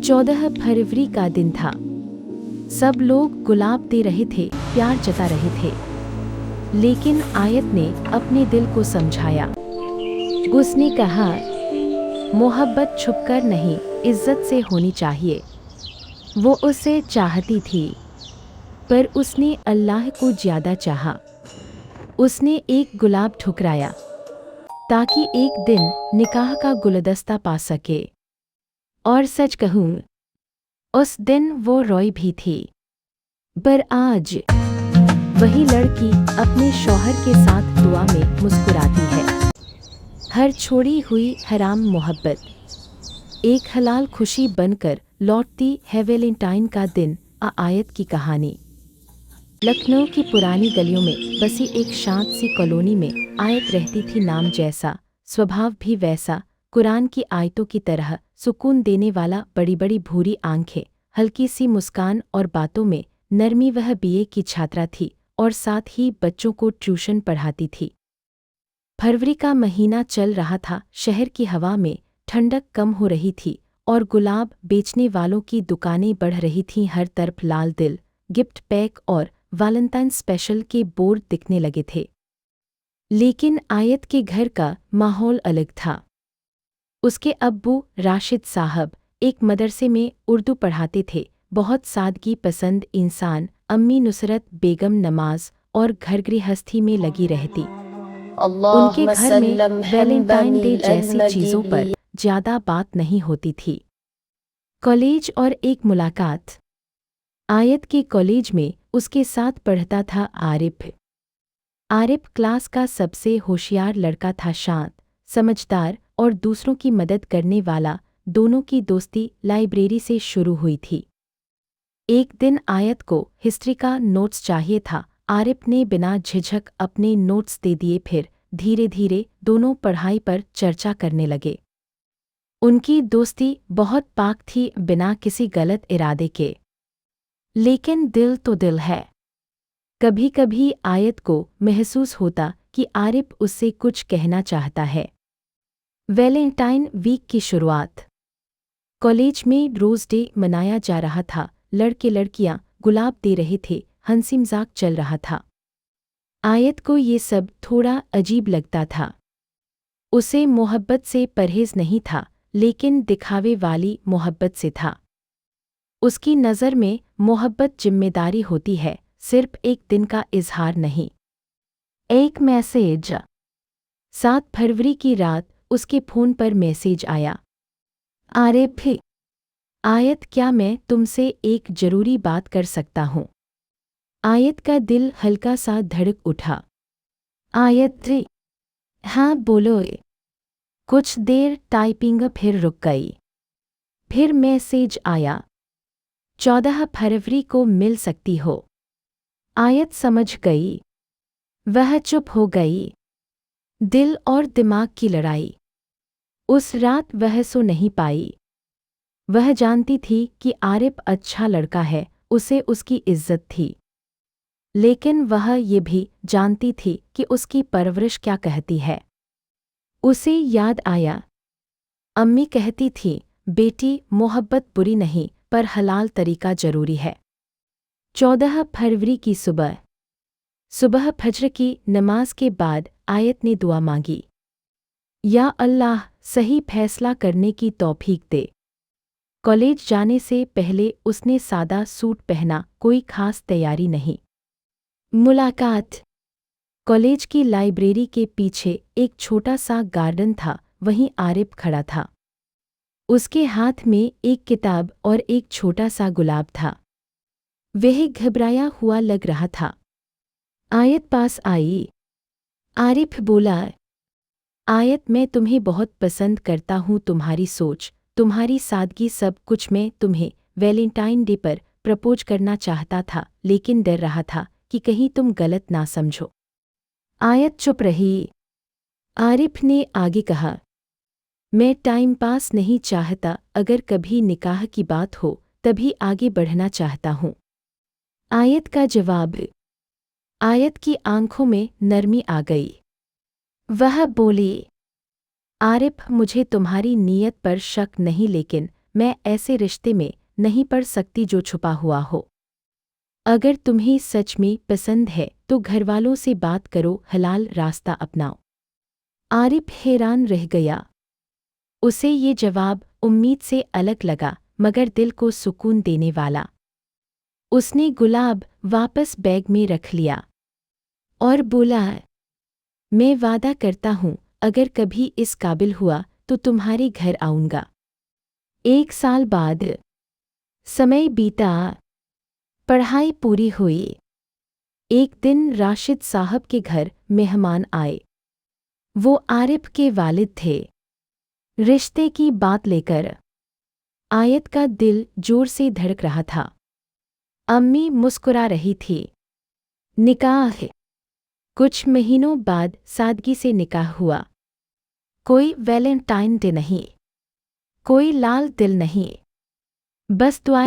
14 फरवरी का दिन था। सब लोग गुलाब दे रहे थे, प्यार जता रहे थे। लेकिन आयत ने अपने दिल को समझाया। उसने कहा, मोहब्बत छुपकर नहीं, इज्जत से होनी चाहिए। वो उसे चाहती थी, पर उसने अल्लाह को ज़्यादा चाहा। उसने एक गुलाब ठुकराया ताकि एक दिन निकाह का गुलदस्ता पा सके। और सच कहूँ, उस दिन वो रोई भी थी। पर आज वही लड़की अपने शौहर के साथ दुआ में मुस्कुराती है। हर छोड़ी हुई हराम मोहब्बत एक हलाल खुशी बनकर लौटती है। वैलेंटाइन का दिन। आयत की कहानी। लखनऊ की पुरानी गलियों में बसी एक शांत सी कॉलोनी में आयत रहती थी। नाम जैसा, स्वभाव भी वैसा, कुरान की आयतों की तरह सुकून देने वाला। बड़ी बड़ी भूरी आंखें, हल्की सी मुस्कान और बातों में नरमी। वह बीए की छात्रा थी और साथ ही बच्चों को ट्यूशन पढ़ाती थी। फरवरी का महीना चल रहा था। शहर की हवा में ठंडक कम हो रही थी और गुलाब बेचने वालों की दुकानें बढ़ रही थीं। हर तरफ लाल दिल, गिफ्ट पैक और वैलेंटाइन स्पेशल के बोर्ड दिखने लगे थे। लेकिन आयत के घर का माहौल अलग था। उसके अब्बू राशिद साहब एक मदरसे में उर्दू पढ़ाते थे। बहुत सादगी पसंद इंसान। अम्मी नुसरत बेगम नमाज और घर गृहस्थी में लगी रहती। उनके घर में वैलेंटाइन डे जैसी चीज़ों पर ज़्यादा बात नहीं होती थी। कॉलेज और एक मुलाकात। आयत के कॉलेज में उसके साथ पढ़ता था आरिफ। आरिफ क्लास का सबसे होशियार लड़का था। शांत, समझदार और दूसरों की मदद करने वाला। दोनों की दोस्ती लाइब्रेरी से शुरू हुई थी। एक दिन आयत को हिस्ट्री का नोट्स चाहिए था। आरिफ ने बिना झिझक अपने नोट्स दे दिए। फिर धीरे धीरे दोनों पढ़ाई पर चर्चा करने लगे। उनकी दोस्ती बहुत पाक थी, बिना किसी गलत इरादे के। लेकिन दिल तो दिल है। कभी कभी आयत को महसूस होता कि आरिफ उससे कुछ कहना चाहता है। वैलेंटाइन वीक की शुरुआत। कॉलेज में रोज़ डे मनाया जा रहा था। लड़के लड़कियां गुलाब दे रहे थे, हंसी मजाक चल रहा था। आयत को ये सब थोड़ा अजीब लगता था। उसे मोहब्बत से परहेज नहीं था, लेकिन दिखावे वाली मोहब्बत से था। उसकी नज़र में मोहब्बत जिम्मेदारी होती है, सिर्फ एक दिन का इजहार नहीं। एक मैसेज। 7 फरवरी की रात उसके फ़ोन पर मैसेज आया। आरिफ, आयत, क्या मैं तुमसे एक ज़रूरी बात कर सकता हूँ? आयत का दिल हल्का सा धड़क उठा। आयत, हाँ बोलो। कुछ देर टाइपिंग फिर रुक गई। फिर मैसेज आया, 14 फरवरी को मिल सकती हो? आयत समझ गई। वह चुप हो गई। दिल और दिमाग की लड़ाई। उस रात वह सो नहीं पाई। वह जानती थी कि आरिफ अच्छा लड़का है, उसे उसकी इज्जत थी। लेकिन वह ये भी जानती थी कि उसकी परवरिश क्या कहती है। उसे याद आया, अम्मी कहती थी, बेटी, मोहब्बत बुरी नहीं, पर हलाल तरीका जरूरी है। 14 फरवरी की सुबह। सुबह फज्र की नमाज के बाद आयत ने दुआ मांगी, या अल्लाह, सही फैसला करने की तौफीक दे। कॉलेज जाने से पहले उसने सादा सूट पहना, कोई खास तैयारी नहीं। मुलाकात। कॉलेज की लाइब्रेरी के पीछे एक छोटा सा गार्डन था, वहीं आरिफ खड़ा था। उसके हाथ में एक किताब और एक छोटा सा गुलाब था। वह घबराया हुआ लग रहा था। आयत पास आई। आरिफ बोला, आयत, मैं तुम्हें बहुत पसंद करता हूँ। तुम्हारी सोच, तुम्हारी सादगी, सब कुछ। मैं तुम्हें वैलेंटाइन डे पर प्रपोज करना चाहता था, लेकिन डर रहा था कि कहीं तुम गलत ना समझो। आयत चुप रही। आरिफ ने आगे कहा, मैं टाइम पास नहीं चाहता, अगर कभी निकाह की बात हो तभी आगे बढ़ना चाहता हूँ। आयत का जवाब। आयत की आंखों में नरमी आ गई। वह बोली, आरिफ, मुझे तुम्हारी नीयत पर शक नहीं, लेकिन मैं ऐसे रिश्ते में नहीं पड़ सकती जो छुपा हुआ हो। अगर तुम्हें सच में पसंद है तो घरवालों से बात करो, हलाल रास्ता अपनाओ। आरिफ हैरान रह गया। उसे ये जवाब उम्मीद से अलग लगा, मगर दिल को सुकून देने वाला। उसने गुलाब वापस बैग में रख लिया और बोला, मैं वादा करता हूँ अगर कभी इस काबिल हुआ तो तुम्हारे घर आऊँगा। 1 साल बाद समय बीता, पढ़ाई पूरी हुई। एक दिन राशिद साहब के घर मेहमान आए। वो आरिफ के वालिद थे। रिश्ते की बात लेकर आयत का दिल जोर से धड़क रहा था। अम्मी मुस्कुरा रही थी। निकाह है। कुछ महीनों बाद सादगी से निकाह हुआ। कोई वैलेंटाइन डे नहीं, कोई लाल दिल नहीं, बस दुआ।